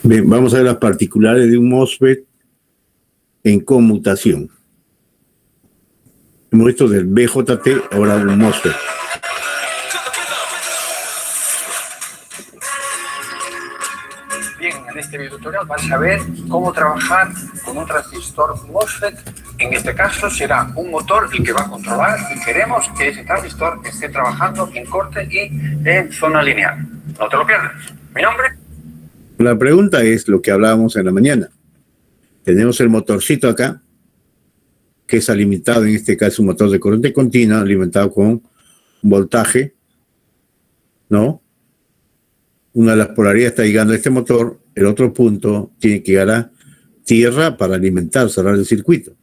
Bien, vamos a ver las particularidades de un MOSFET en conmutación. Hemos visto del BJT, ahora un MOSFET. Bien, en este video tutorial vas a ver cómo trabajar con un transistor MOSFET. En este caso será un motor el que va a controlar y queremos que ese transistor esté trabajando en corte y en zona lineal. No te lo pierdas. Mi nombre. La pregunta es lo que hablábamos en la mañana. Tenemos el motorcito acá, que es alimentado, en este caso un motor de corriente continua, alimentado con voltaje, ¿no? Una de las polaridades está llegando a este motor, el otro punto tiene que llegar a tierra para alimentar, cerrar el circuito.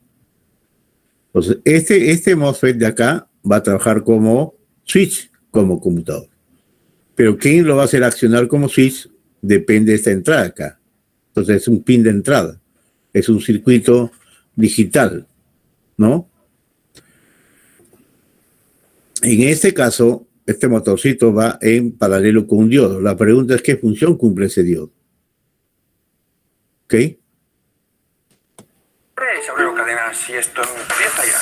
Entonces, este MOSFET de acá va a trabajar como switch, como conmutador. Pero ¿quién lo va a hacer accionar como switch? Depende de esta entrada acá. Entonces es un pin de entrada. Es un circuito digital, ¿no? En este caso, este motorcito va en paralelo con un diodo. La pregunta es ¿qué función cumple ese diodo? ¿Ok? Abreu Cadena, si esto empieza ya.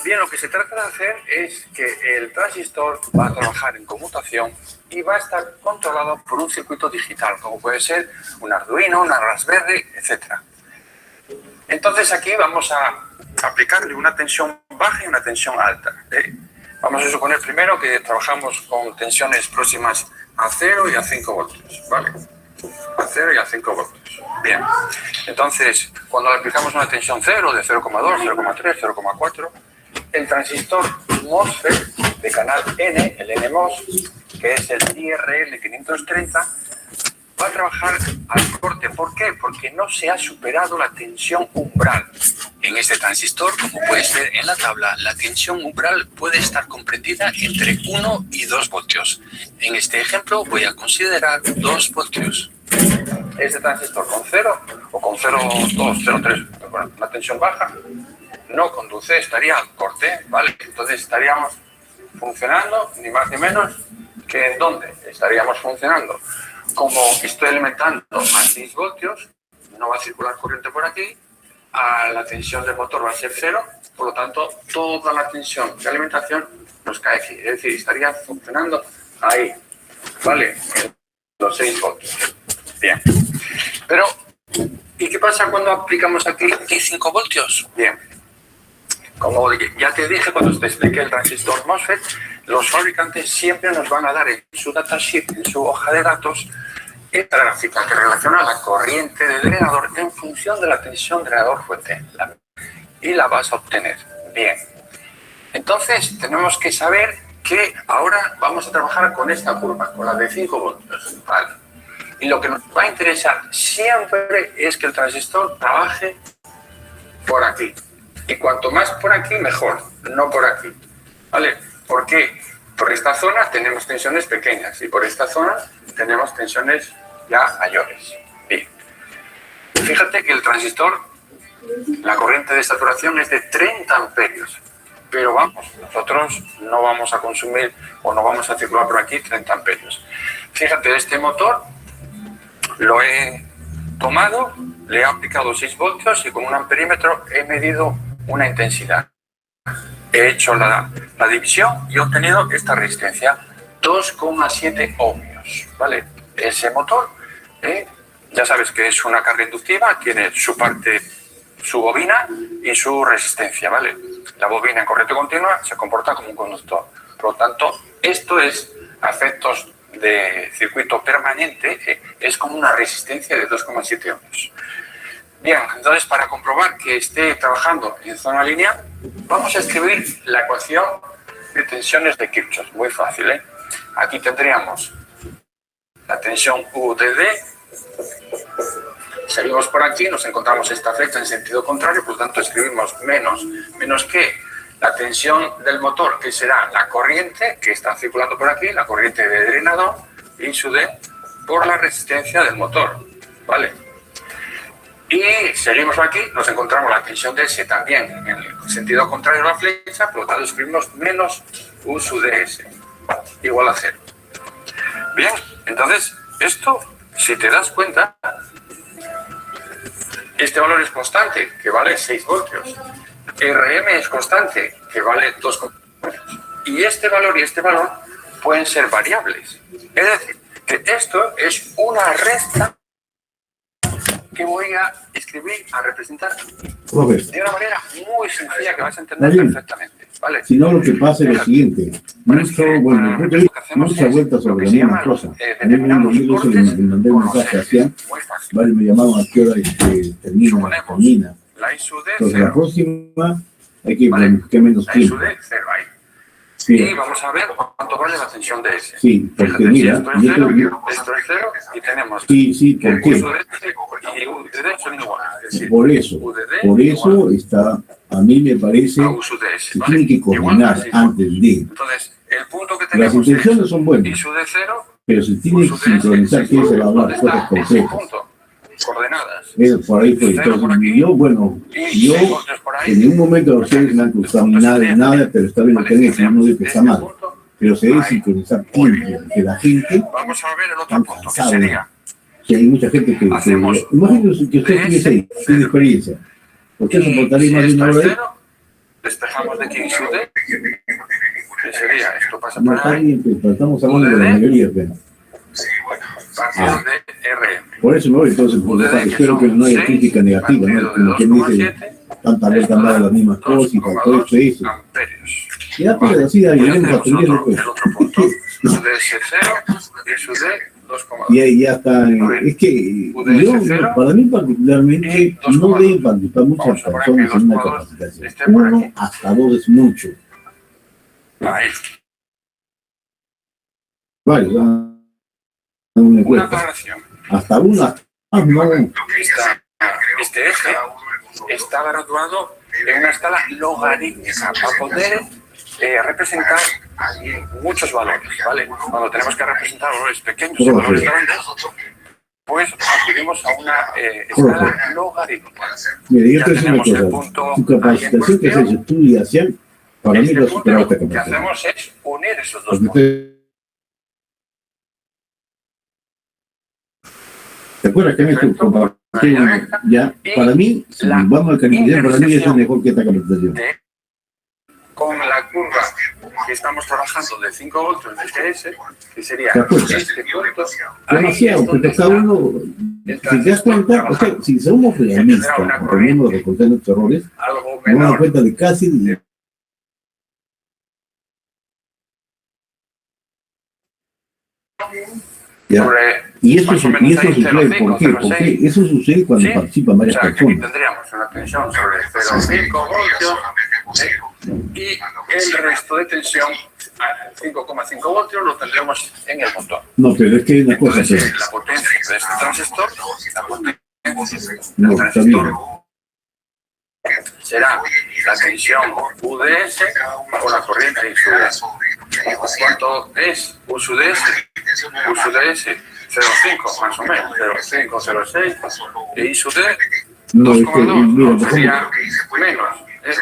Bien, lo que se trata de hacer es que el transistor va a trabajar en conmutación y va a estar controlado por un circuito digital, como puede ser un Arduino, una Raspberry, etc. Entonces aquí vamos a aplicarle una tensión baja y una tensión alta. Vamos a suponer primero que trabajamos con tensiones próximas a 0 y a 5 voltios, ¿vale? A 0 y a 5 voltios. Bien. Entonces, cuando le aplicamos una tensión 0 de 0,2, 0,3, 0,4, el transistor MOSFET de canal N, el NMOS, que es el IRL 530, va a trabajar al corte. ¿Por qué? Porque no se ha superado la tensión umbral. En este transistor, como puedes ver en la tabla, la tensión umbral puede estar comprendida entre 1 y 2 voltios. En este ejemplo voy a considerar 2 voltios. Este transistor con 0 o con 0,2, 0,3, bueno, una tensión baja, no conduce, estaría al corte, ¿vale? Entonces estaríamos funcionando, ni más ni menos, que ¿en dónde? Estaríamos funcionando. Como estoy alimentando a 6 voltios, no va a circular corriente por aquí, la tensión del motor va a ser 0, por lo tanto, toda la tensión de alimentación nos cae aquí. Es decir, estaría funcionando ahí, ¿vale? En los 6 voltios. Bien. Pero, ¿y qué pasa cuando aplicamos aquí 5 voltios? Bien. Como ya te dije cuando te expliqué el transistor MOSFET, los fabricantes siempre nos van a dar en su datasheet, en su hoja de datos, esta gráfica que relaciona la corriente del drenador en función de la tensión drenador-fuente. Y la vas a obtener. Bien. Entonces, tenemos que saber que ahora vamos a trabajar con esta curva, con la de 5 voltios. ¿Vale? Y lo que nos va a interesar siempre es que el transistor trabaje por aquí. Y cuanto más por aquí, mejor, no por aquí. ¿Vale? ¿Por qué? Por esta zona tenemos tensiones pequeñas y por esta zona tenemos tensiones ya mayores. Bien. Fíjate que el transistor, la corriente de saturación es de 30 amperios. Pero vamos, nosotros no vamos a consumir o no vamos a circular por aquí 30 amperios. Fíjate, este motor lo he tomado, le he aplicado 6 voltios y con un amperímetro he medido una intensidad. He hecho la división y he obtenido esta resistencia, 2,7 ohmios, ¿vale? Ese motor, ya sabes que es una carga inductiva, tiene su parte, su bobina y su resistencia, ¿vale? La bobina en corriente continua se comporta como un conductor. Por lo tanto, esto es a efectos de circuito permanente, es como una resistencia de 2,7 ohmios. Bien, entonces para comprobar que esté trabajando en zona lineal, vamos a escribir la ecuación de tensiones de Kirchhoff. Muy fácil, ¿eh? Aquí tendríamos la tensión UDD. Seguimos por aquí, nos encontramos esta flecha en sentido contrario, por lo tanto escribimos menos que la tensión del motor, que será la corriente que está circulando por aquí, la corriente de drenador, y su D por la resistencia del motor, ¿vale? Y seguimos aquí, nos encontramos la tensión de S también en el sentido contrario a la flecha, por lo tanto escribimos menos U sub ds igual a 0. Bien, entonces, esto, si te das cuenta, este valor es constante, que vale 6 voltios. RM es constante, que vale 2 voltios. Y este valor pueden ser variables. Es decir, que esto es una resta que voy a escribir, a representar de una manera muy sencilla que vas a entender perfectamente. ¿Vale? Si no, lo que pasa es lo siguiente. Muchas vueltas sobre la misma cosa. A mí me mandé un mensaje hacia, vale, me llamaban a qué hora termina la comida. Entonces la próxima hay que buscar menos tiempo. Y vamos a ver cuánto vale la tensión de ese. Sí, porque mira, esto es cero y tenemos sí, ¿por qué? y UDD son iguales. Por eso está, a mí me parece que tiene que combinar antes de. Entonces, el punto que tenemos las intenciones son buenas, y su de cero, pero se tiene que sincronizar que se va a hablar cosas concretas. Coordenadas. Por ahí fue. Entonces, yo en ningún momento a ustedes me han gustado nada, pero está bien lo que han hecho, no digo que está mal. Pero se debe sincronizar tiempo, que la gente vamos a ver el otro punto, que sería. Que hay mucha gente que imagínense que usted tiene experiencia. ¿Usted soportaría más de una hora ahí? Despejamos de aquí y su D. ¿Qué sería? Esto pasa no, por ahí. Pero estamos hablando de la mayoría, pero. Partido de RM. Por eso me voy, entonces, espero que no haya crítica negativa, ¿no? Como quien dice, tanta vuelta más de las mismas cosas y todo eso. Ya, pero así iremos aprendiendo, pues. El otro punto, su D es 0 y su D 2,2. Y ya está. Es que yo, para mí particularmente, no deben participar muchas personas en una capacitación. 1 hasta 2 es mucho. Ahí. Varios, una aclaración. Hasta una. No. Este eje está graduado en una escala logarítmica para poder representar muchos valores, ¿vale? Cuando tenemos que representar valores pequeños y valores grandes, pues acudimos a una escala logarítmica. Mire, yo te una cosa, su capacitación que se estudia hacia, para mí lo supera esta capacitación. Lo que hacemos es unir esos dos puntos. ¿Te acuerdas que en esto ya, para mí, si vamos a calificar, para mí eso es mejor que esta capacitación? Con la curva que estamos trabajando de 5 voltios de GS, que sería este punto. Demasiado, porque cada uno, si te das cuenta, o sea, si somos realistas, podemos reconocer nuestros errores, nos damos cuenta de casi. Ya. Y eso sucede, ¿por qué? Porque eso sucede cuando participan varias personas. Tendríamos una tensión sobre 0,5 voltios y el resto de tensión, 5,5 voltios, lo tendremos en el motor. No, pero es que hay una cosa. La potencia de este transistor, la potencia del transistor será la tensión UDS con la corriente I sub D. ¿Cuánto es U sub DS? U sub DS 0,5 más o menos, 0,5, 0,6 e I sub D 2,2 sería menos,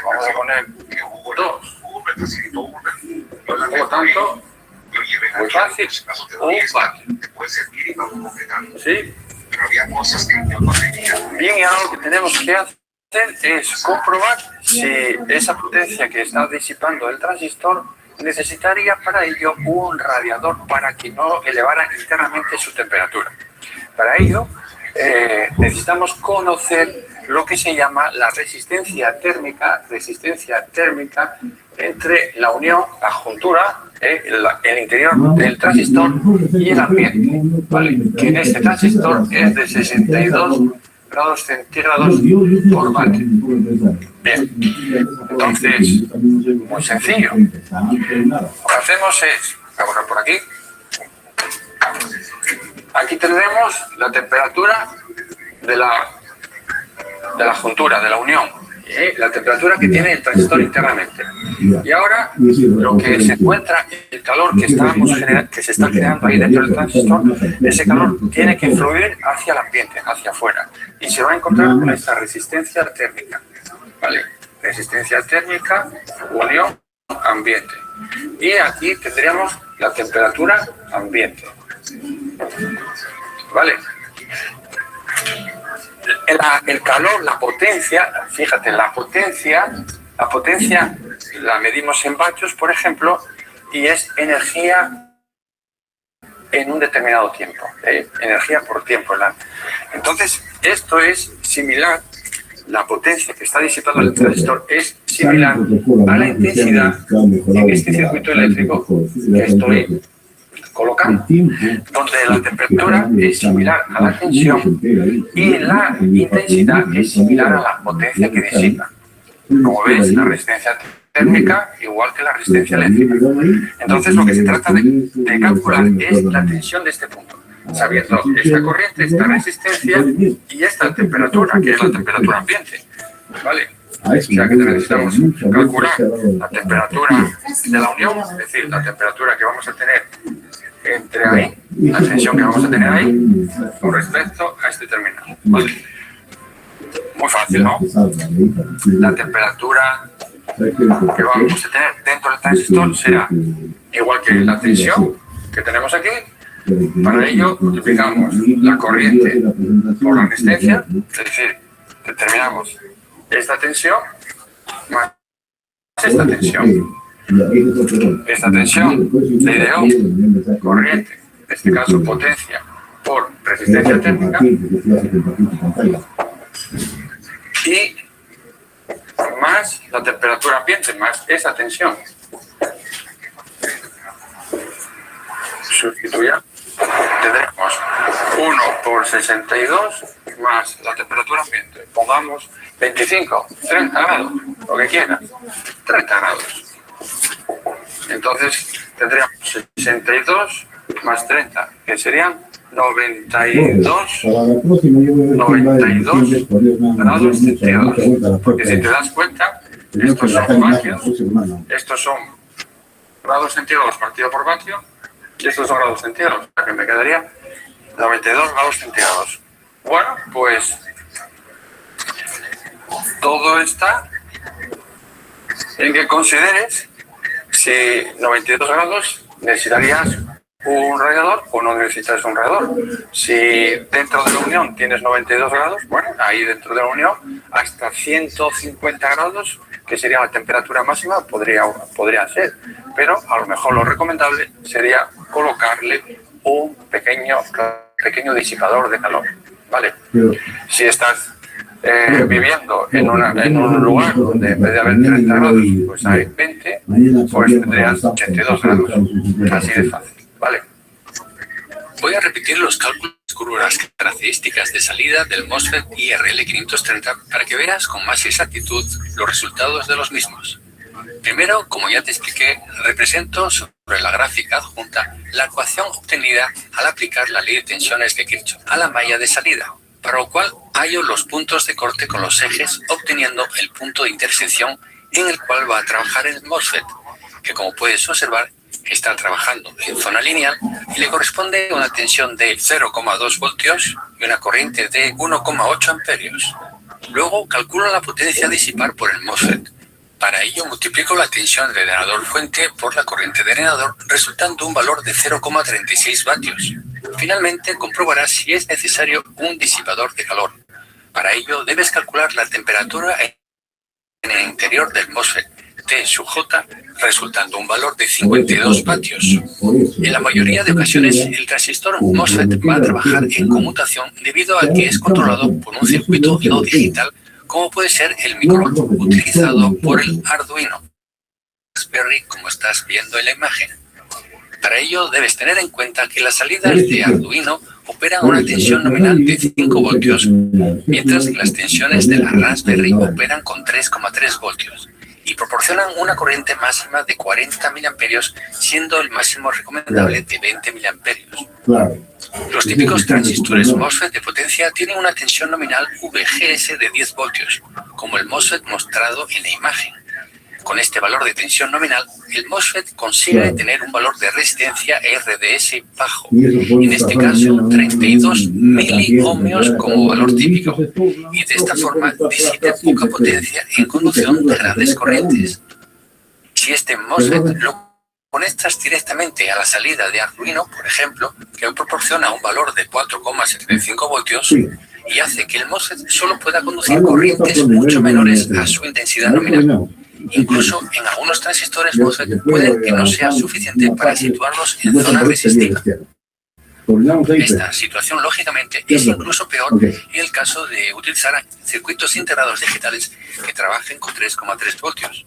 vamos a poner 2. Por lo tanto, muy fácil, ¿sí? Bien, y algo que tenemos que hacer es comprobar si esa potencia que está disipando el transistor necesitaría para ello un radiador para que no elevara internamente su temperatura. Para ello necesitamos conocer lo que se llama la resistencia térmica entre la unión, la juntura, el interior del transistor y el ambiente, ¿vale? Que en este transistor es de 62 grados centígrados por vatio. Bien, entonces, muy sencillo. Lo que hacemos es, voy a borrar por aquí. Aquí tendremos la temperatura de la juntura, de la unión, la temperatura que tiene el transistor internamente. Y ahora, lo que se encuentra, el calor que se está creando ahí dentro del transistor, ese calor tiene que fluir hacia el ambiente, hacia afuera. Y se va a encontrar con esta resistencia térmica, ¿vale? Resistencia térmica, unión, ambiente. Y aquí tendríamos la temperatura ambiente. ¿Vale? El calor, la potencia, fíjate, la potencia la medimos en vatios, por ejemplo, y es energía en un determinado tiempo, energía por tiempo. Entonces, esto es similar, la potencia que está disipando el transistor es similar a la intensidad en este circuito eléctrico que estoy colocando, donde la temperatura es similar a la tensión y la intensidad es similar a la potencia que disipa. Como ves, la resistencia térmica igual que la resistencia eléctrica. Entonces, lo que se trata de calcular es la tensión de este punto, sabiendo esta corriente, esta resistencia y esta temperatura, que es la temperatura ambiente. ¿Vale? O sea que necesitamos calcular la temperatura de la unión, es decir, la temperatura que vamos a tener entre ahí, la tensión que vamos a tener ahí, con respecto a este terminal. ¿Vale? Muy fácil, ¿no? La temperatura que vamos a tener dentro del transistor será igual que la tensión que tenemos aquí. Para ello, multiplicamos la corriente por la resistencia, es decir, determinamos esta tensión más esta tensión. Esta tensión le ideó corriente, en este caso potencia, por resistencia térmica, y más la temperatura ambiente, más esa tensión. Sustituya, tendremos 1 por 62 más la temperatura ambiente. Pongamos 25, 30 grados, lo que quieras, 30 grados. Entonces tendríamos 62 más 30, que serían 92 grados centígrados. Porque si te das cuenta, estos son vatios, estos son grados centígrados partido por vatio, y estos son grados centígrados, o sea que me quedaría 92 grados centígrados. Bueno, pues todo está en que consideres si 92 grados necesitarías un radiador o no necesitas un radiador. Si dentro de la unión tienes 92 grados, bueno, ahí dentro de la unión hasta 150 grados, que sería la temperatura máxima, podría ser. Pero a lo mejor lo recomendable sería colocarle un pequeño disipador de calor, ¿vale? Si estás viviendo en un lugar donde en vez de haber 30 grados, pues hay 20, pues tendrías 82 grados. Así de fácil, ¿vale? Voy a repetir los cálculos con las características de salida del MOSFET IRL 530 para que veas con más exactitud los resultados de los mismos. Primero, como ya te expliqué, represento sobre la gráfica adjunta la ecuación obtenida al aplicar la ley de tensiones de Kirchhoff a la malla de salida, para lo cual hallo los puntos de corte con los ejes, obteniendo el punto de intersección en el cual va a trabajar el MOSFET, que como puedes observar está trabajando en zona lineal y le corresponde una tensión de 0,2 voltios y una corriente de 1,8 amperios. Luego calculo la potencia a disipar por el MOSFET. Para ello multiplico la tensión del drenador fuente por la corriente de drenador, resultando un valor de 0,36 vatios. Finalmente comprobarás si es necesario un disipador de calor. Para ello debes calcular la temperatura en el interior del MOSFET, T sub J, resultando un valor de 52 vatios. En la mayoría de ocasiones el transistor MOSFET va a trabajar en conmutación debido a que es controlado por un circuito no digital, como puede ser el micro utilizado por el Arduino Raspberry, como estás viendo en la imagen. Para ello debes tener en cuenta que las salidas de Arduino operan a una tensión nominal de 5 voltios, mientras que las tensiones de la Raspberry operan con 3,3 voltios y proporcionan una corriente máxima de 40 miliamperios, siendo el máximo recomendable de 20 miliamperios. Los típicos transistores MOSFET de potencia tienen una tensión nominal VGS de 10 voltios, como el MOSFET mostrado en la imagen. Con este valor de tensión nominal, el MOSFET consigue tener un valor de resistencia RDS bajo, en este caso 32 miliohmios como valor típico, y de esta forma disipa poca potencia en conducción de grandes corrientes. Si este MOSFET lo conectas directamente a la salida de Arduino, por ejemplo, que proporciona un valor de 4,75 voltios y hace que el MOSFET solo pueda conducir corrientes mucho menores a su intensidad nominal. Incluso en algunos transistores MOSFET puede que no sea suficiente para situarlos en zona resistiva. Esta situación, lógicamente, es incluso peor en el caso de utilizar circuitos integrados digitales que trabajen con 3,3 voltios.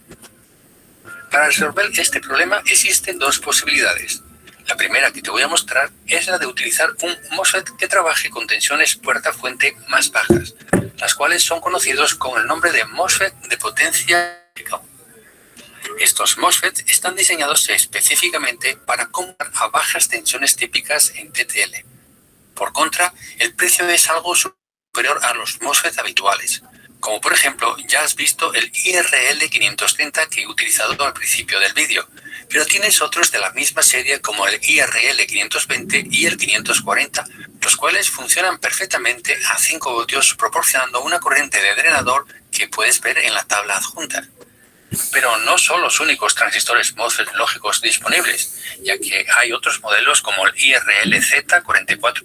Para resolver este problema existen dos posibilidades. La primera que te voy a mostrar es la de utilizar un MOSFET que trabaje con tensiones puerta-fuente más bajas, las cuales son conocidos con el nombre de MOSFET de potencia. Estos MOSFET están diseñados específicamente para comprar a bajas tensiones típicas en TTL. Por contra, el precio es algo superior a los MOSFET habituales. Como por ejemplo, ya has visto el IRL 530 que he utilizado al principio del vídeo, pero tienes otros de la misma serie como el IRL 520 y el 540, los cuales funcionan perfectamente a 5 voltios proporcionando una corriente de drenador que puedes ver en la tabla adjunta. Pero no son los únicos transistores MOSFET lógicos disponibles, ya que hay otros modelos como el IRL Z44.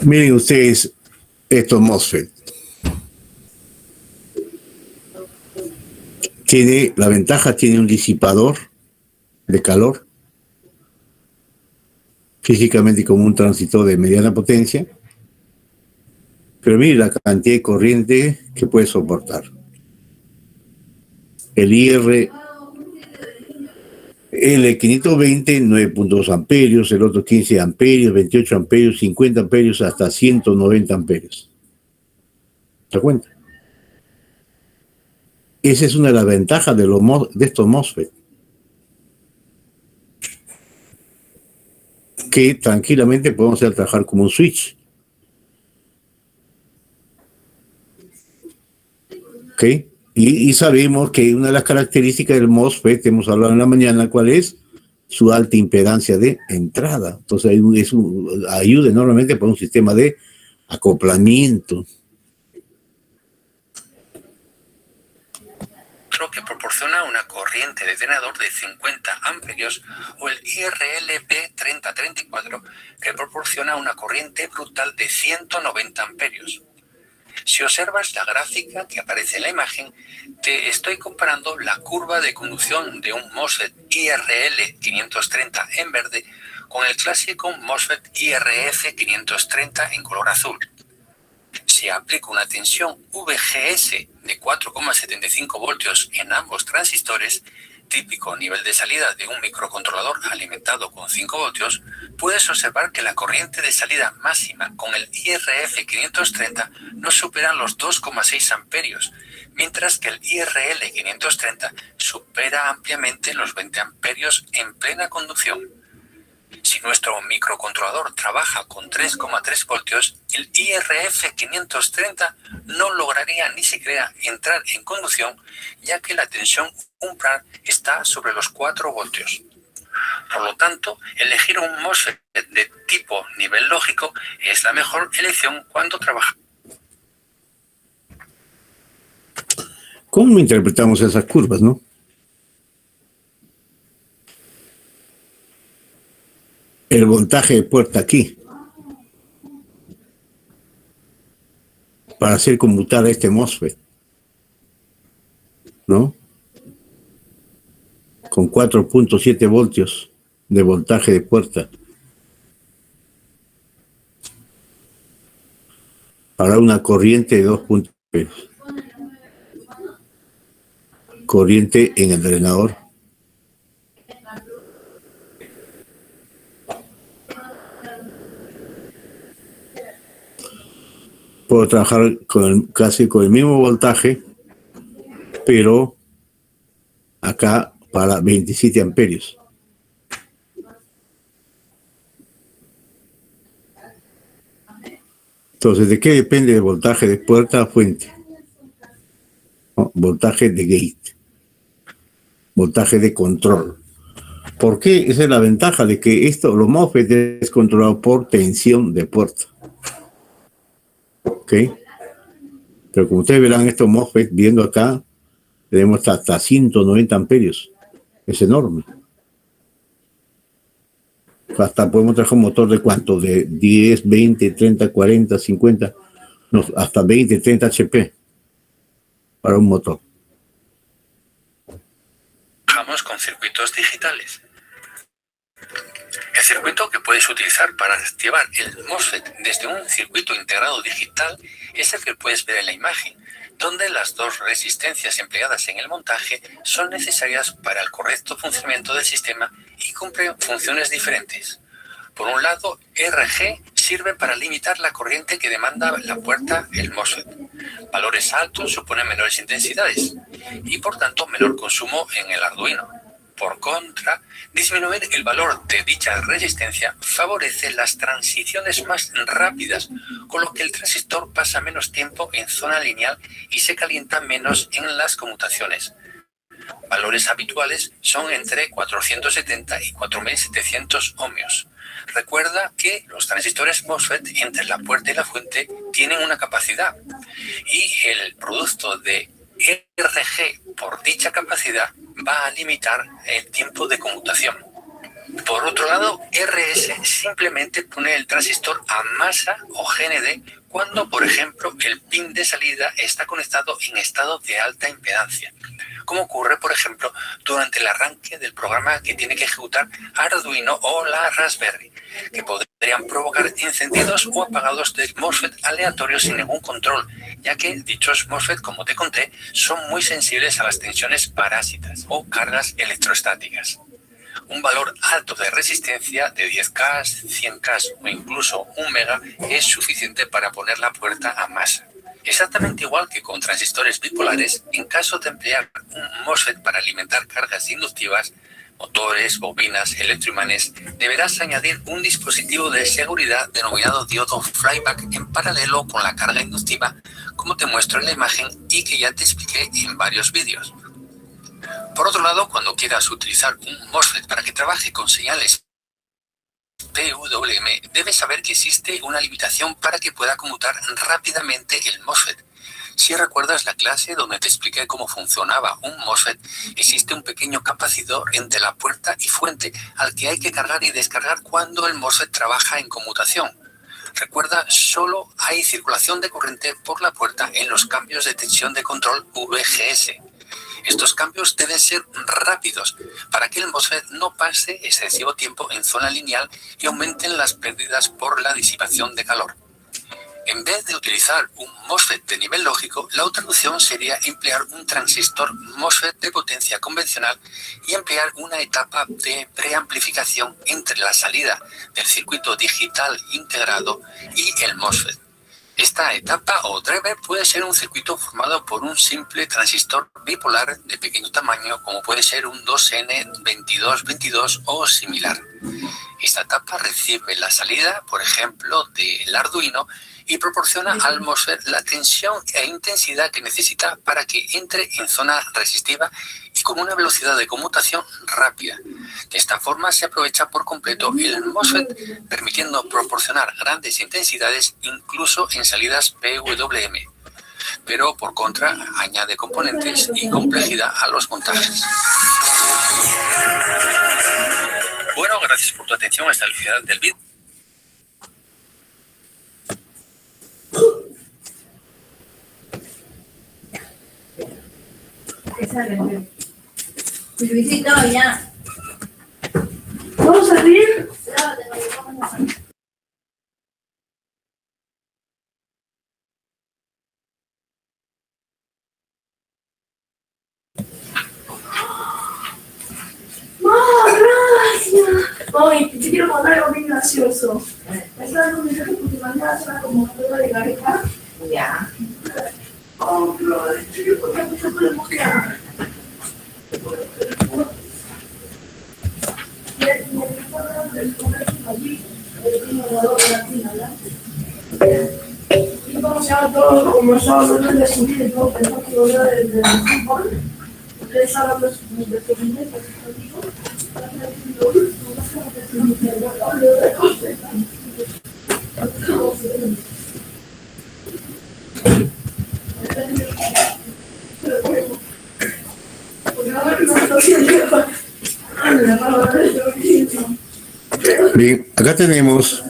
Miren ustedes estos MOSFET. Tiene un disipador de calor, físicamente como un transistor de mediana potencia, pero mire la cantidad de corriente que puede soportar. El IRL 520, 9.2 amperios, el otro 15 amperios, 28 amperios, 50 amperios, hasta 190 amperios. ¿Se da cuenta? Esa es una de las ventajas de estos MOSFET. Que tranquilamente podemos hacer trabajar como un switch. ¿Ok? Y sabemos que una de las características del MOSFET, que hemos hablado en la mañana, ¿cuál es? Su alta impedancia de entrada. Entonces ayuda enormemente para un sistema de acoplamiento. Que proporciona una corriente de drenador de 50 amperios o el IRLB 3034 que proporciona una corriente brutal de 190 amperios. Si observas la gráfica que aparece en la imagen, te estoy comparando la curva de conducción de un MOSFET IRL 530 en verde con el clásico MOSFET IRF 530 en color azul. Si aplico una tensión VGS de 4,75 voltios en ambos transistores, típico nivel de salida de un microcontrolador alimentado con 5 voltios, puedes observar que la corriente de salida máxima con el IRF 530 no supera los 2,6 amperios, mientras que el IRL 530 supera ampliamente los 20 amperios en plena conducción. Si nuestro microcontrolador trabaja con 3,3 voltios, el IRF 530 no lograría ni siquiera entrar en conducción, ya que la tensión umbral está sobre los 4 voltios. Por lo tanto, elegir un MOSFET de tipo nivel lógico es la mejor elección cuando trabaja. ¿Cómo interpretamos esas curvas, no? El voltaje de puerta aquí, para hacer conmutar a este MOSFET, ¿no? Con 4.7 voltios de voltaje de puerta. Para una corriente de 2.3. Corriente en el drenador. Puedo trabajar casi con el mismo voltaje, pero acá para 27 amperios. Entonces, ¿de qué depende el voltaje de puerta a fuente? ¿No? Voltaje de gate. Voltaje de control. ¿Por qué? Esa es la ventaja de que los MOSFET es controlado por tensión de puerta. ¿Ok? Pero como ustedes verán, estos MOSFET, viendo acá, tenemos hasta 190 amperios Es enorme. Hasta podemos trabajar un motor de ¿cuánto? De 10, 20, 30, 40, 50, no, hasta 20, 30 HP para un motor. Trabajamos con circuitos digitales. El circuito que puedes utilizar para activar el MOSFET desde un circuito integrado digital es el que puedes ver en la imagen, donde las dos resistencias empleadas en el montaje son necesarias para el correcto funcionamiento del sistema y cumplen funciones diferentes. Por un lado, RG sirve para limitar la corriente que demanda la puerta el MOSFET. Valores altos suponen menores intensidades y por tanto menor consumo en el Arduino. Por contra, disminuir el valor de dicha resistencia favorece las transiciones más rápidas, con lo que el transistor pasa menos tiempo en zona lineal y se calienta menos en las conmutaciones. Valores habituales son entre 470 y 4700 ohmios. Recuerda que los transistores MOSFET entre la puerta y la fuente tienen una capacidad y el producto de RG por dicha capacidad va a limitar el tiempo de conmutación. Por otro lado, RS simplemente pone el transistor a masa o GND cuando, por ejemplo, el pin de salida está conectado en estado de alta impedancia, como ocurre, por ejemplo, durante el arranque del programa que tiene que ejecutar Arduino o la Raspberry, que podrían provocar encendidos o apagados de MOSFET aleatorios sin ningún control, ya que dichos MOSFET, como te conté, son muy sensibles a las tensiones parásitas o cargas electrostáticas. Un valor alto de resistencia de 10K, 100K o incluso 1 mega es suficiente para poner la puerta a masa. Exactamente igual que con transistores bipolares, en caso de emplear un MOSFET para alimentar cargas inductivas, motores, bobinas, electroimanes, deberás añadir un dispositivo de seguridad denominado diodo flyback en paralelo con la carga inductiva, como te muestro en la imagen y que ya te expliqué en varios vídeos. Por otro lado, cuando quieras utilizar un MOSFET para que trabaje con señales PWM, debes saber que existe una limitación para que pueda conmutar rápidamente el MOSFET. Si recuerdas la clase donde te expliqué cómo funcionaba un MOSFET, existe un pequeño capacitor entre la puerta y fuente al que hay que cargar y descargar cuando el MOSFET trabaja en conmutación. Recuerda, solo hay circulación de corriente por la puerta en los cambios de tensión de control VGS. Estos cambios deben ser rápidos para que el MOSFET no pase excesivo tiempo en zona lineal y aumenten las pérdidas por la disipación de calor. En vez de utilizar un MOSFET de nivel lógico, la otra opción sería emplear un transistor MOSFET de potencia convencional y emplear una etapa de preamplificación entre la salida del circuito digital integrado y el MOSFET. Esta etapa o driver puede ser un circuito formado por un simple transistor bipolar de pequeño tamaño, como puede ser un 2N2222 o similar. Esta etapa recibe la salida, por ejemplo, del Arduino y proporciona al MOSFET la tensión e intensidad que necesita para que entre en zona resistiva y con una velocidad de conmutación rápida. De esta forma se aprovecha por completo el MOSFET, permitiendo proporcionar grandes intensidades incluso en salidas PWM. Pero por contra añade componentes y complejidad a los montajes. Bueno, gracias por tu atención hasta el final del vídeo. Luisito, ya. ¿Vamos a salir? Gracias. Oye, te quiero contar algo bien gracioso. Esta es un mensaje porque mañana será como prueba de gareja. Ya. Oh, pero te quiero contar mucho por el mostrar. Y como se llama todo, como estaba hablando de subir y todo, pensó que iba del fútbol. Ustedes saben los de femenino, Bien, acá tenemos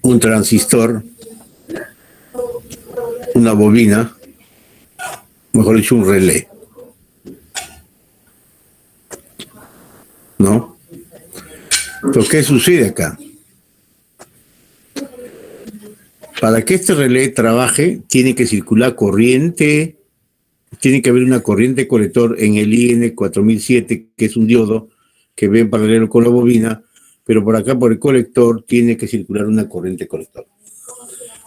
un transistor, una bobina, mejor dicho, un relé, ¿no? Entonces, ¿qué sucede acá? Para que este relé trabaje, tiene que circular corriente, tiene que haber una corriente colector en el IN4007, que es un diodo que ve en paralelo con la bobina, pero por acá, por el colector, tiene que circular una corriente colector.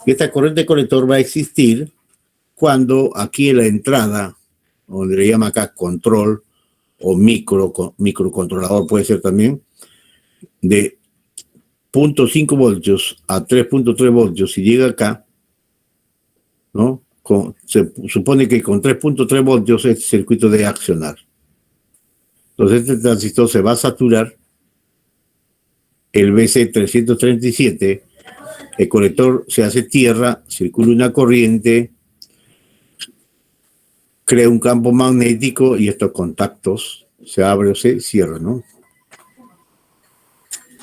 Y esta corriente colector va a existir cuando aquí en la entrada, donde le llama acá control o microcontrolador puede ser también, de 0.5 voltios a 3.3 voltios, si llega acá, ¿no? Se supone que con 3.3 voltios este circuito debe accionar. Entonces este transistor se va a saturar, el BC337, el colector se hace tierra, circula una corriente, crea un campo magnético y estos contactos se abren o se cierran, ¿no?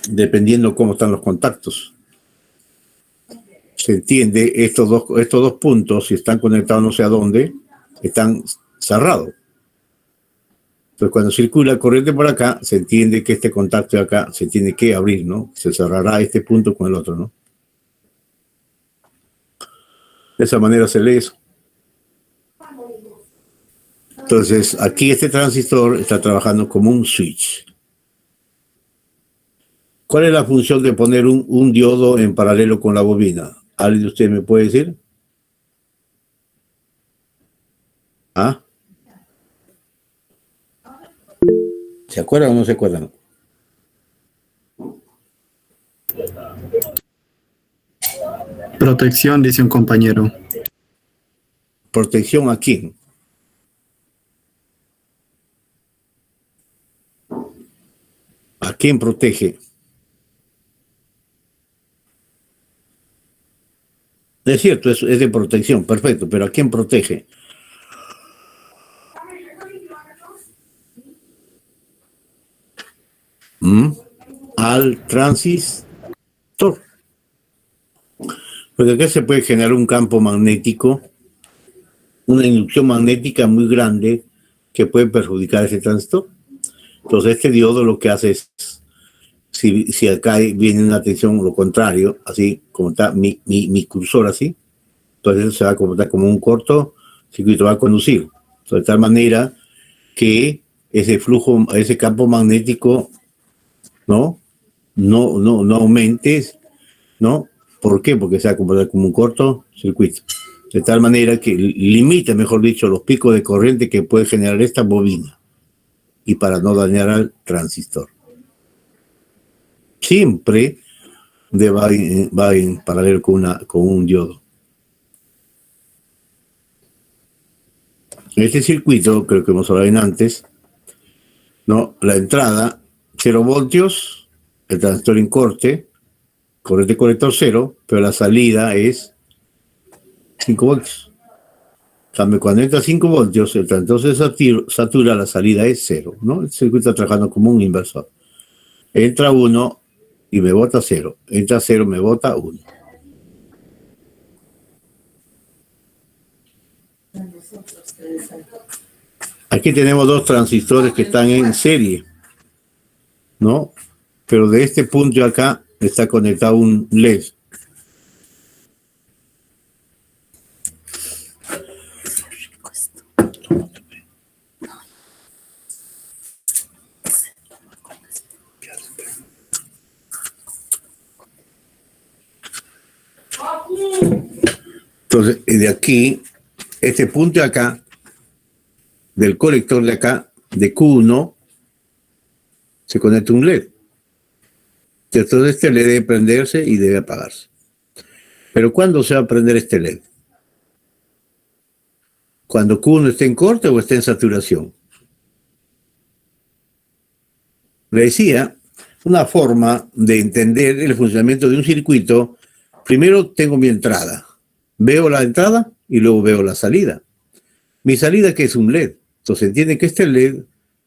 Dependiendo cómo están los contactos. Se entiende, estos dos puntos, si están conectados no sé a dónde, están cerrados. Entonces, cuando circula corriente por acá, se entiende que este contacto de acá se tiene que abrir, ¿no? Se cerrará este punto con el otro, ¿no? De esa manera se lee eso. Entonces, aquí este transistor está trabajando como un switch. ¿Cuál es la función de poner un diodo en paralelo con la bobina? ¿Alguien de ustedes me puede decir? ¿Ah? ¿Se acuerdan o no se acuerdan? Protección, dice un compañero. ¿Protección a quién? ¿A quién protege? Es cierto, es de protección, perfecto, pero ¿a quién protege? Al transistor. Porque acá se puede generar un campo magnético, una inducción magnética muy grande que puede perjudicar a ese transistor. Entonces este diodo lo que hace es, si acá viene una tensión, lo contrario, así como está mi cursor así, entonces se va a comportar como un corto circuito, va a conducir. Entonces, de tal manera que ese flujo, ese campo magnético, no aumente, ¿no? ¿Por qué? Porque se va a comportar como un corto circuito. De tal manera que limita, mejor dicho, los picos de corriente que puede generar esta bobina y para no dañar al transistor. Siempre va en paralelo con un diodo. En este circuito, creo que hemos hablado antes, ¿no? La entrada, 0 voltios, el transistor en corte colector 0, pero la salida es 5 voltios. Cambio, cuando entra 5 voltios, el transistor se satura, la salida es 0, ¿no? El circuito está trabajando como un inversor. Entra 1 y me bota 0. Entra 0, me bota 1. Aquí tenemos dos transistores que están en serie, ¿no? Pero de este punto acá está conectado un LED. Entonces, de aquí, este punto de acá, del colector de acá, de Q1, se conecta un LED. Entonces este LED debe prenderse y debe apagarse. Pero ¿cuándo se va a prender este LED? ¿Cuando Q1 esté en corte o esté en saturación? Le decía, una forma de entender el funcionamiento de un circuito, primero tengo mi entrada. Veo la entrada y luego veo la salida. Mi salida, que es un LED. Entonces entienden que este LED,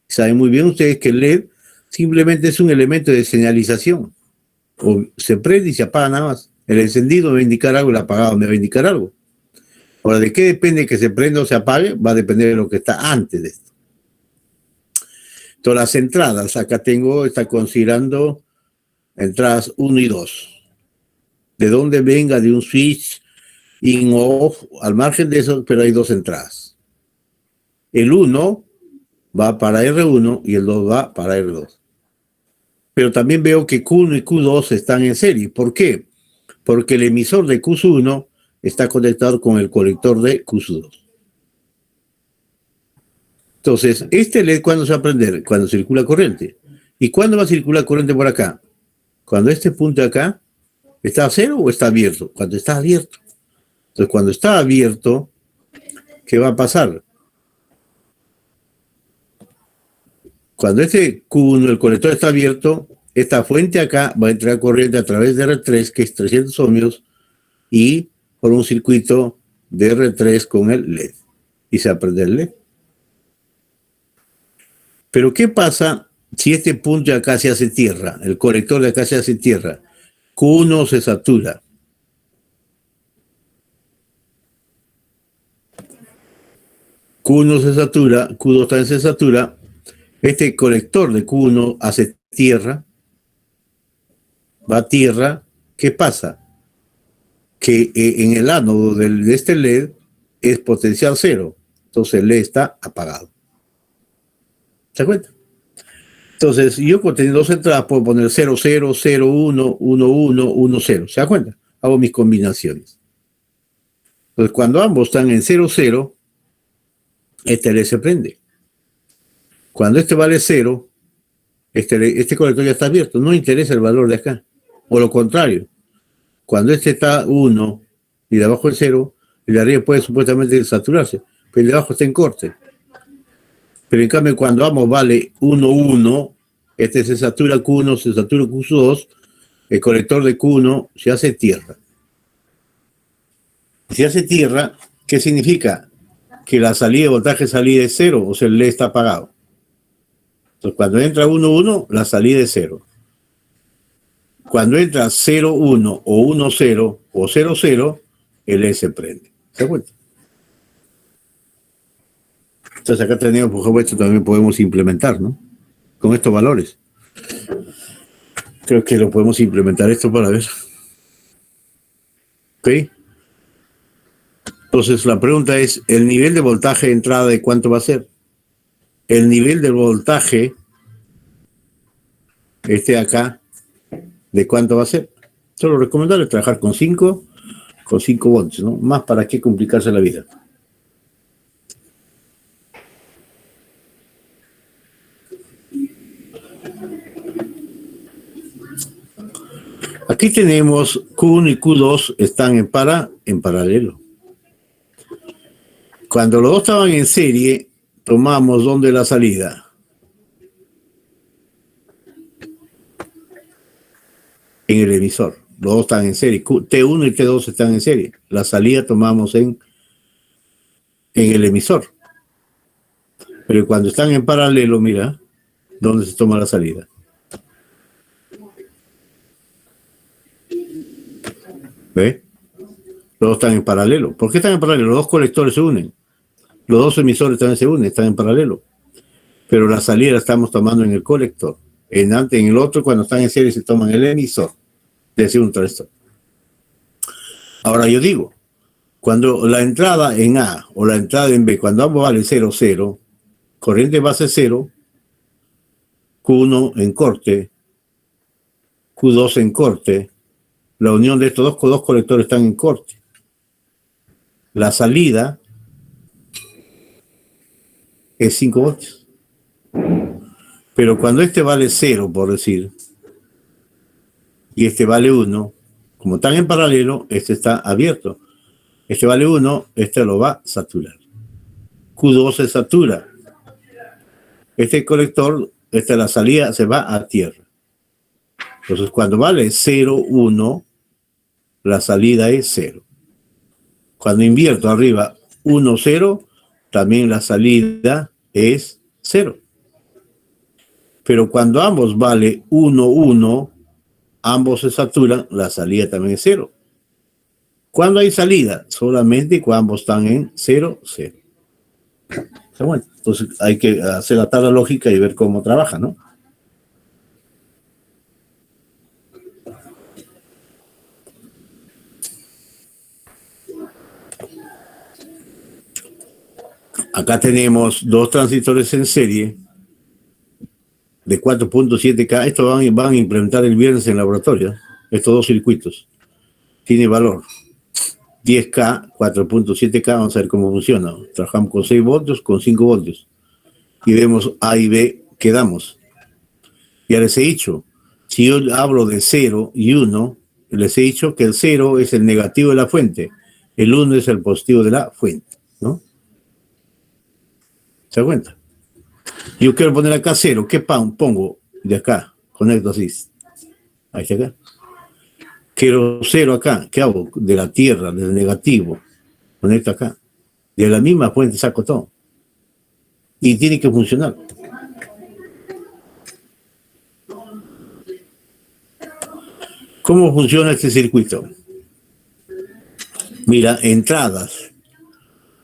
saben muy bien ustedes que el LED simplemente es un elemento de señalización. O se prende y se apaga nada más. El encendido me va a indicar algo, el apagado me va a indicar algo. Ahora, ¿de qué depende que se prenda o se apague? Va a depender de lo que está antes de esto. Entonces, las entradas, acá está considerando entradas 1 y 2. De dónde venga de un switch in o off, al margen de eso, pero hay 2 entradas. El 1 va para R1 y el 2 va para R2. Pero también veo que Q1 y Q2 están en serie. ¿Por qué? Porque el emisor de Q1 está conectado con el colector de Q2. Entonces, este LED, ¿cuándo se va a prender? Cuando circula corriente. ¿Y cuándo va a circular corriente por acá? Cuando este punto de acá está a 0 o está abierto. Cuando está abierto. Entonces, cuando está abierto, ¿qué va a pasar? Cuando este Q1, el colector está abierto, esta fuente acá va a entrar corriente a través de R3, que es 300 ohmios, y por un circuito de R3 con el LED. Y se va a prender el LED. Pero ¿qué pasa si este punto de acá se hace tierra? El colector de acá se hace tierra. Q1 se satura. Q1 se satura, Q2 también se satura. Este colector de Q1 hace tierra. Va a tierra. ¿Qué pasa? Que en el ánodo de este LED es potencial 0. Entonces el LED está apagado. ¿Se da cuenta? Entonces, yo teniendo 2 entradas puedo poner 0, 0, 0, 1, 1, 1, 1, 0. ¿Se da cuenta? Hago mis combinaciones. Entonces, cuando ambos están en 0, 0, este LED se prende. Cuando este vale 0, este colector ya está abierto. No interesa el valor de acá. O lo contrario. Cuando este está 1 y de abajo es 0, el de arriba puede supuestamente saturarse, pero el de abajo está en corte. Pero en cambio, cuando ambos vale 1, 1, este se satura Q1, se satura Q2, el colector de Q1 se hace tierra. Si hace tierra, ¿qué significa? Que la salida de voltaje salida es 0, o sea, el LED está apagado. Entonces, cuando entra 1, 1, la salida es 0. Cuando entra 0, 1 o 1, 0 o 0, 0, el LED se prende. ¿Se da cuenta? Entonces acá tenemos, por ejemplo, esto también podemos implementar, ¿no? Con estos valores. Creo que lo podemos implementar esto para ver. ¿Ok? Entonces la pregunta es, ¿el nivel de voltaje de entrada de cuánto va a ser? El nivel de voltaje, acá, ¿de cuánto va a ser? Solo recomendable trabajar con 5 volts, ¿no? Más para qué complicarse la vida. Aquí tenemos Q1 y Q2 están en paralelo. Cuando los dos estaban en serie, tomamos ¿dónde la salida? En el emisor. Los dos están en serie. T1 y T2 están en serie. La salida tomamos en el emisor. Pero cuando están en paralelo, mira, ¿dónde se toma la salida? ¿Ve? Los dos están en paralelo. ¿Por qué están en paralelo? Los dos colectores se unen. Los dos emisores también se unen, están en paralelo. Pero la salida la estamos tomando en el colector. En el otro, cuando están en serie, se toman el emisor. Es decir, un transistor. Ahora yo digo, cuando la entrada en A o la entrada en B, cuando ambos valen 0, 0, corriente base 0, Q1 en corte, Q2 en corte, la unión de estos dos colectores están en corte. La salida es 5 voltios. Pero cuando este vale 0, por decir, y este vale 1, como están en paralelo, este está abierto. Este vale 1, este lo va a saturar. Q2 se satura. Este colector, la salida se va a tierra. Entonces, cuando vale 0, 1, la salida es 0. Cuando invierto arriba 1, 0, también la salida es 0. Pero cuando ambos vale 1, 1, ambos se saturan, la salida también es 0. ¿Cuándo hay salida? Solamente cuando ambos están en 0, 0. Bueno, entonces hay que hacer la tabla lógica y ver cómo trabaja, ¿no? Acá tenemos dos transistores en serie de 4.7K. Esto van a implementar el viernes en laboratorio. Estos dos circuitos. Tiene valor 10K, 4.7K. Vamos a ver cómo funciona. Trabajamos con 6 voltios, con 5 voltios. Y vemos A y B, quedamos. Ya les he dicho, si yo hablo de 0 y 1, les he dicho que el 0 es el negativo de la fuente. El 1 es el positivo de la fuente, ¿no? ¿Se da cuenta? Yo quiero poner acá 0. ¿Qué pongo de acá? Conecto así. Ahí está acá. Quiero 0 acá. ¿Qué hago? De la tierra, del negativo. Conecto acá. De la misma fuente saco todo. Y tiene que funcionar. ¿Cómo funciona este circuito? Mira, entradas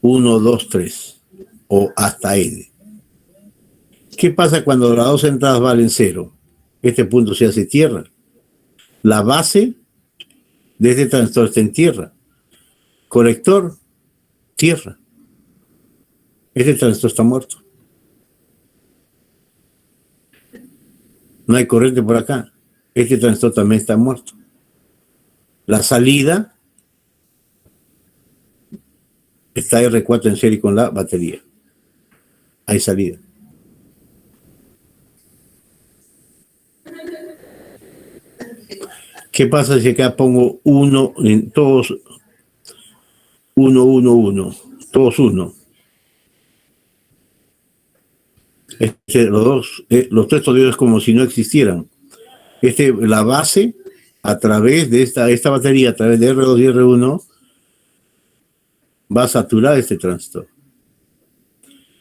1, 2, 3 o hasta N. ¿Qué pasa cuando las dos entradas valen 0? Este punto se hace tierra. La base de este transistor está en tierra. Colector, tierra. Este transistor está muerto. No hay corriente por acá. Este transistor también está muerto. La salida está R4 en serie con la batería. Hay salida. ¿Qué pasa si acá pongo 1 en todos? 1, 1, 1. Todos 1. Los tres diodos es como si no existieran. La base, a través de esta batería, a través de R2 y R1, va a saturar este transistor.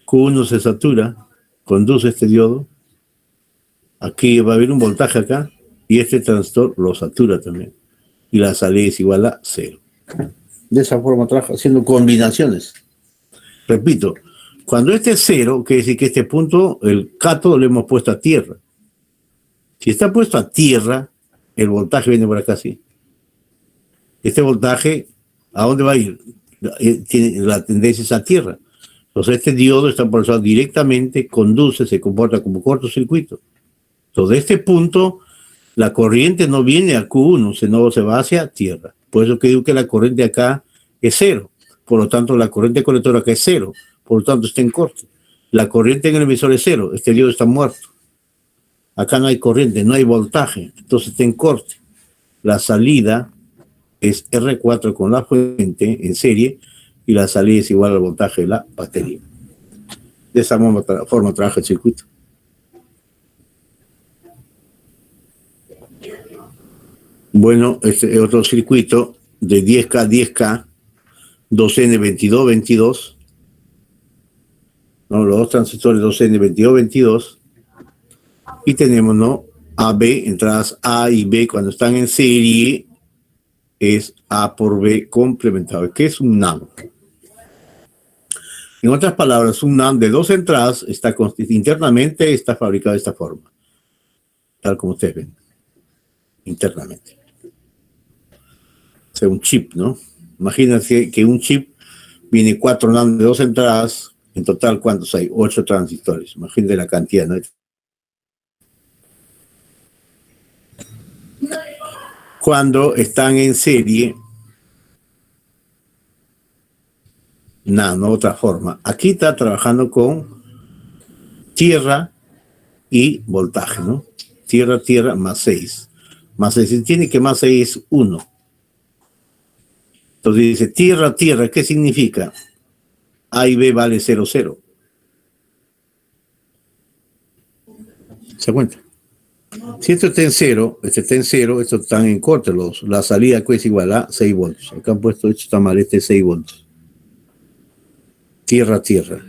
Q1 se satura, conduce este diodo. Aquí va a haber un voltaje acá, y este transistor lo satura también. Y la salida es igual a 0. De esa forma trabaja, haciendo combinaciones. Repito, cuando este es 0, quiere decir que este punto, el cátodo, lo hemos puesto a tierra. Si está puesto a tierra, el voltaje viene por acá así. Este voltaje, ¿a dónde va a ir? Tiene la tendencia es a tierra. Entonces este diodo está pulsado directamente, conduce, se comporta como cortocircuito. Entonces de este punto, la corriente no viene a Q1, sino se va hacia tierra. Por eso que digo que la corriente acá es 0. Por lo tanto, la corriente colectora acá es 0. Por lo tanto, está en corte. La corriente en el emisor es 0. Este diodo está muerto. Acá no hay corriente, no hay voltaje. Entonces está en corte. La salida es R4 con la fuente en serie y la salida es igual al voltaje de la batería. De esa forma trabaja el circuito. Bueno, este es otro circuito de 10K, 10K, 2N, 22, 22. ¿No? Los dos transistores 2N, 22, 22. Y tenemos, ¿no? AB, entradas A y B cuando están en serie, es A por B complementado. ¿Qué es un NAND? En otras palabras, un NAND de dos entradas internamente está fabricado de esta forma, tal como ustedes ven, internamente. O sea, un chip, ¿no? Imagínense que un chip viene 4 NAND de dos entradas, en total, ¿cuántos hay? 8 transistores. Imagínense la cantidad, ¿no? Cuando están en serie, no, otra forma. Aquí está trabajando con tierra y voltaje, ¿no? Tierra, tierra, más 6. Más 6, tiene que más 6 es 1. Entonces dice, tierra, tierra, ¿qué significa? A y B vale 0, 0. ¿Se cuenta? Si esto está en 0, estos están en corte. La salida es igual a 6 voltios. Acá han puesto, esto está mal, este es 6 voltios. Tierra, tierra.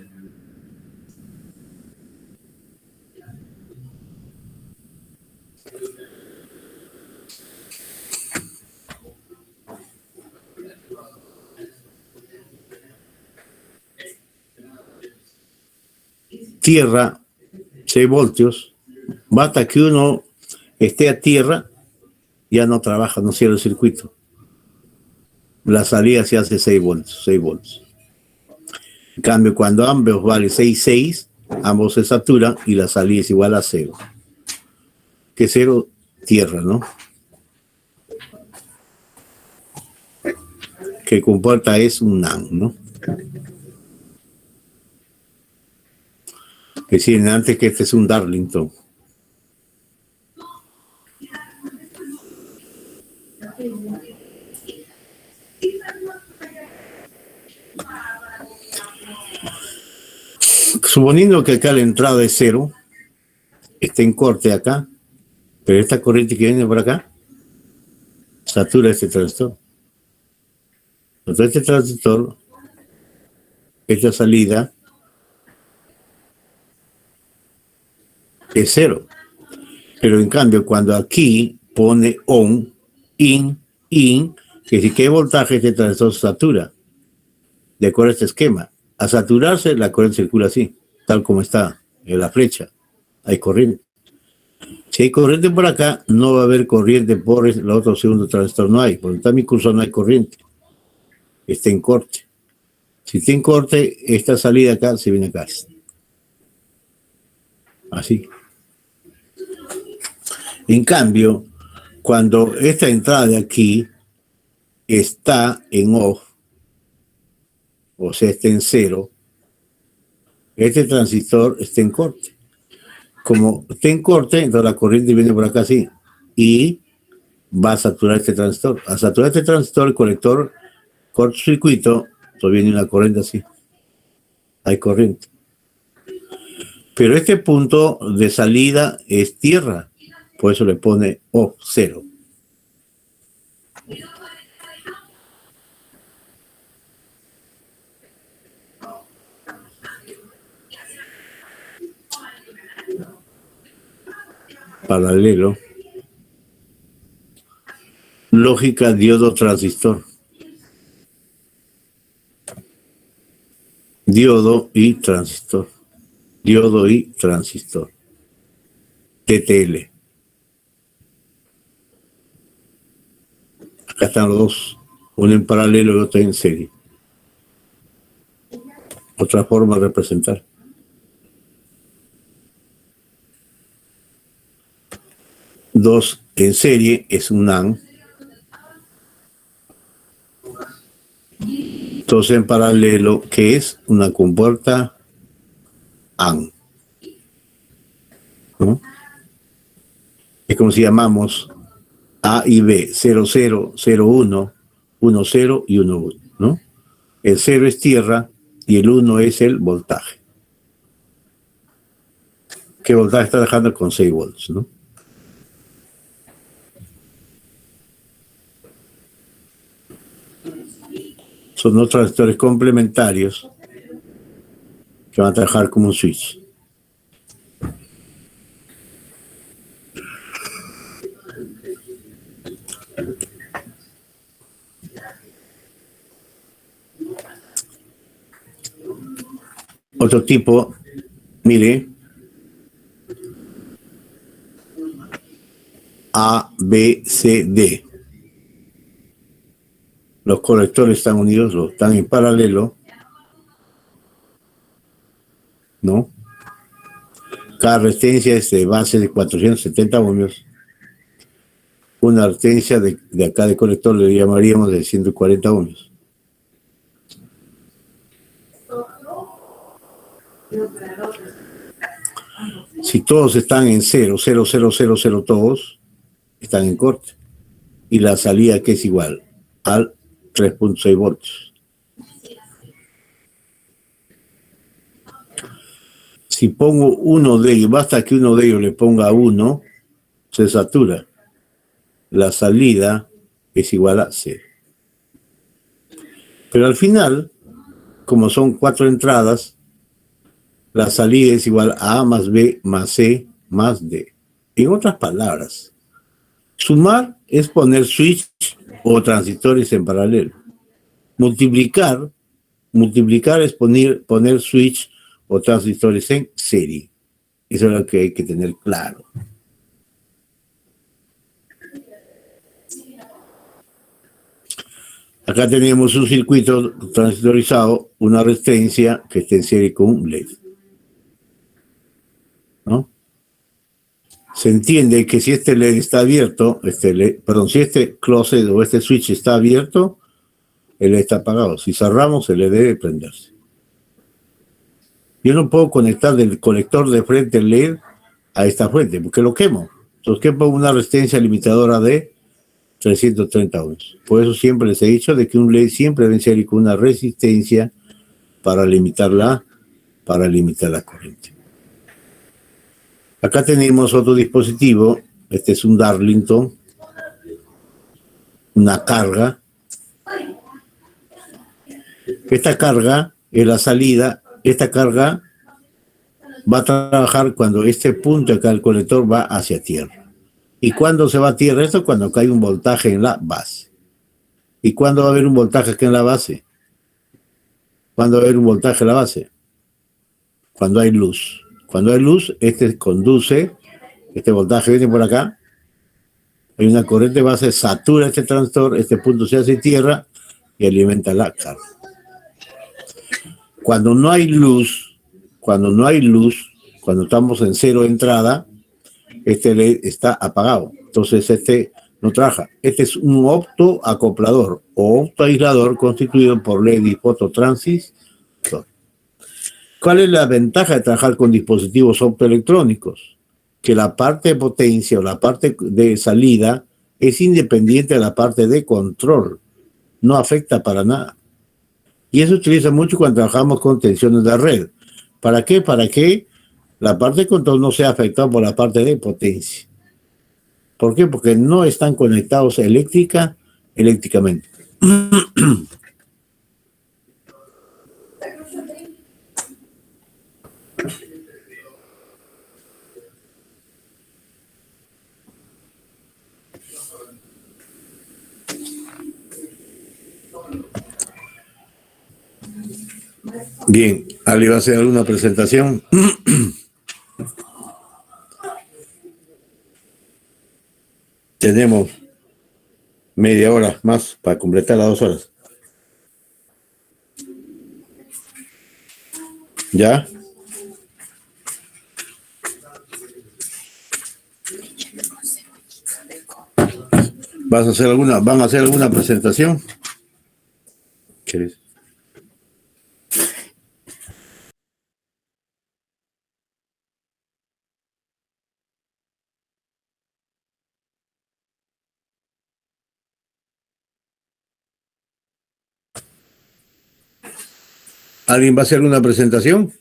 tierra, 6 voltios, basta que uno esté a tierra, ya no trabaja, no cierra el circuito. La salida se hace 6 voltios, 6 voltios. En cambio, cuando ambos vale 6,6, ambos se saturan y la salida es igual a 0. Que 0, tierra, ¿no? Que comporta es un NAND, ¿no? Decían antes que este es un Darlington. Suponiendo que acá la entrada es 0, está en corte acá, pero esta corriente que viene por acá satura este transistor. Entonces este transistor, esta salida es 0. Pero en cambio, cuando aquí pone on, in, que si qué voltaje este transistor se satura, de acuerdo a este esquema. A saturarse, la corriente circula así, tal como está en la flecha. Hay corriente. Si hay corriente por acá, no va a haber corriente por el otro segundo transistor. No hay. Por está mi cursor, no hay corriente. Está en corte. Si está en corte, esta salida acá se viene acá. Así. En cambio, cuando esta entrada de aquí está en off, o sea, está en 0, este transistor está en corte. Como está en corte, entonces la corriente viene por acá así y va a saturar este transistor. Al saturar este transistor, el colector cortocircuito, entonces viene una corriente así. Hay corriente. Pero este punto de salida es tierra, por eso le pone off, 0. Paralelo. Lógica diodo transistor. Diodo y transistor. Diodo y transistor. TTL. Acá están los dos. Uno en paralelo y otro en serie. Otra forma de representar. Dos en serie es un AND. Entonces en paralelo, ¿qué es? Una compuerta AND. ¿No? Es como si llamamos A y B, 0, 0, 0, 1, 1, 0 y 1, 1, ¿no? El 0 es tierra y el 1 es el voltaje. ¿Qué voltaje está dejando? Con 6 volts, ¿no? Son dos transistores complementarios que van a trabajar como un switch. Otro tipo, mire, A, B, C, D. Los colectores están unidos, están en paralelo, ¿no? Cada resistencia es de base de 470 ohmios. Una resistencia de acá de colector le llamaríamos de 140 ohmios. Si todos están en 0, 0, 0, 0, 0, todos están en corte. Y la salida que es igual al 3.6 voltios. Si pongo uno de ellos, basta que uno de ellos le ponga 1, se satura. La salida es igual a 0. Pero al final, como son 4 entradas, la salida es igual a A más B más C más D. En otras palabras, sumar es poner switch o transistores en paralelo. Multiplicar es poner switch o transistores en serie. Eso es lo que hay que tener claro. Acá tenemos un circuito transistorizado, una resistencia que está en serie con un LED, ¿no? Se entiende que si este LED está abierto, si este closet o este switch está abierto, el LED está apagado. Si cerramos, el LED debe prenderse. Yo no puedo conectar del colector de frente el LED a esta fuente, porque lo quemo. Entonces, ¿qué pongo? Una resistencia limitadora de 330 ohms. Por eso siempre les he dicho de que un LED siempre debe ser con una resistencia para limitar la corriente. Acá tenemos otro dispositivo. Este es un Darlington, una carga. Esta carga es la salida. Esta carga va a trabajar cuando este punto acá del colector va hacia tierra. ¿Y cuándo se va a tierra? Esto cuando cae un voltaje en la base. ¿Y cuándo va a haber un voltaje aquí en la base? ¿Cuándo va a haber un voltaje en la base? Cuando hay luz. Cuando hay luz, este conduce, este voltaje viene por acá, hay una corriente base, satura este transistor, este punto se hace tierra y alimenta la carga. Cuando no hay luz, cuando estamos en cero entrada, este LED está apagado. Entonces este no trabaja. Este es un optoacoplador o optoaislador constituido por LED y fototransistor. ¿Cuál es la ventaja de trabajar con dispositivos optoelectrónicos? Que la parte de potencia o la parte de salida es independiente de la parte de control. No afecta para nada. Y eso se utiliza mucho cuando trabajamos con tensiones de red. ¿Para qué? Para que la parte de control no sea afectada por la parte de potencia. ¿Por qué? Porque no están conectados eléctricamente. Bien, ¿alguien va a hacer alguna presentación? Tenemos media hora más para completar las 2 horas. ¿Ya? ¿Van a hacer alguna presentación? ¿Quieres? ¿Alguien va a hacer una presentación?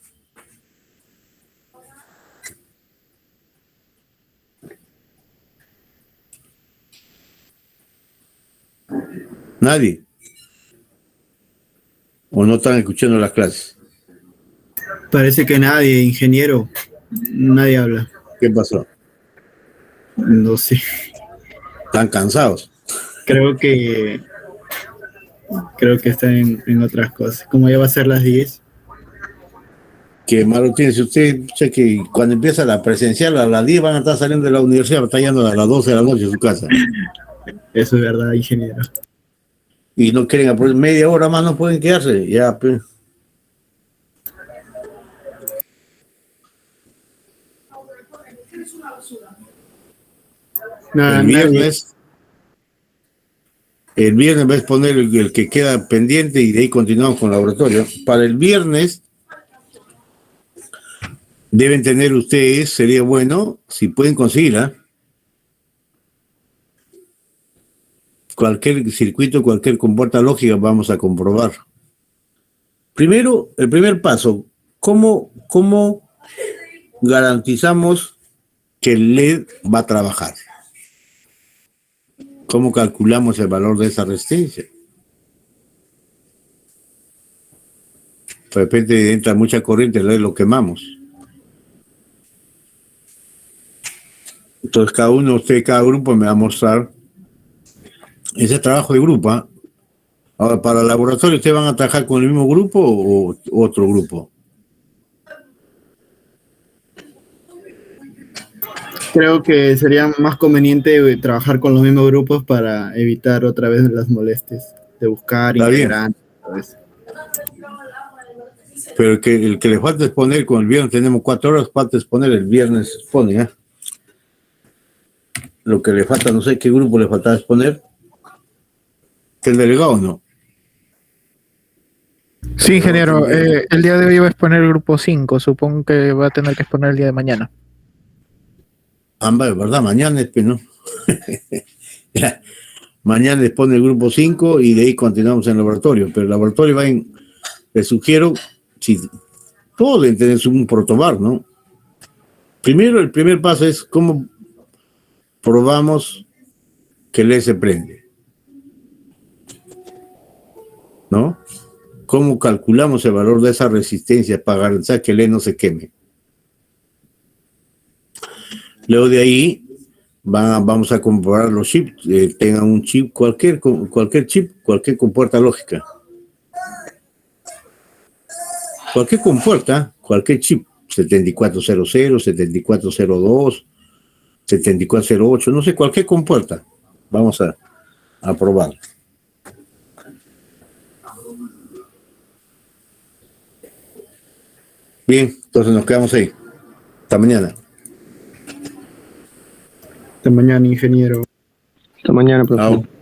¿Nadie? ¿O no están escuchando las clases? Parece que nadie, ingeniero. Nadie habla. ¿Qué pasó? No sé. ¿Están cansados? Creo que está en otras cosas. Como ya va a ser las 10. Qué malo tiene. Si usted sé que cuando empieza la presencial a las 10 van a estar saliendo de la universidad, están yendo a las 12 de la noche a su casa. Eso es verdad, ingeniero. Y no quieren aprovechar, media hora más no pueden quedarse. Ya, pues. Nada, el viernes va a exponer el que queda pendiente y de ahí continuamos con el laboratorio. Para el viernes deben tener ustedes, sería bueno, si pueden conseguirla, cualquier circuito, cualquier compuerta lógica vamos a comprobar. Primero, el primer paso, ¿cómo garantizamos que el LED va a trabajar? ¿Cómo calculamos el valor de esa resistencia? De repente entra mucha corriente, el LED lo quemamos. Entonces cada grupo me va a mostrar ese trabajo de grupo. ¿Eh? Ahora, para el laboratorio, ¿ustedes van a trabajar con el mismo grupo o otro grupo? Creo que sería más conveniente trabajar con los mismos grupos para evitar otra vez las molestias de buscar Está bien. integrantes. Todo eso. Pero el que le falta exponer, con el viernes tenemos 4 horas, falta exponer, el viernes expone, ¿eh? Lo que le falta, no sé qué grupo le falta exponer. ¿Que el delegado no? Sí, ingeniero, el día de hoy va a exponer el grupo 5, supongo que va a tener que exponer el día de mañana. Ambas, ¿verdad? Mañana es, ¿no? Ya. Mañana expone el grupo 5 y de ahí continuamos en el laboratorio. Pero el laboratorio va en, les sugiero, si todos deben tener un protobar, ¿no? Primero, el primer paso es cómo probamos que el LED se prende, ¿no? ¿Cómo calculamos el valor de esa resistencia para garantizar que el LED no se queme? Luego de ahí vamos a comprobar los chips, tengan un chip, cualquier chip, cualquier compuerta lógica. Cualquier compuerta, cualquier chip, 7400, 7402, 7408, no sé, cualquier compuerta. Vamos a probar. Bien, entonces nos quedamos ahí. Hasta mañana. Hasta mañana, ingeniero. Hasta mañana, profesor. Chao.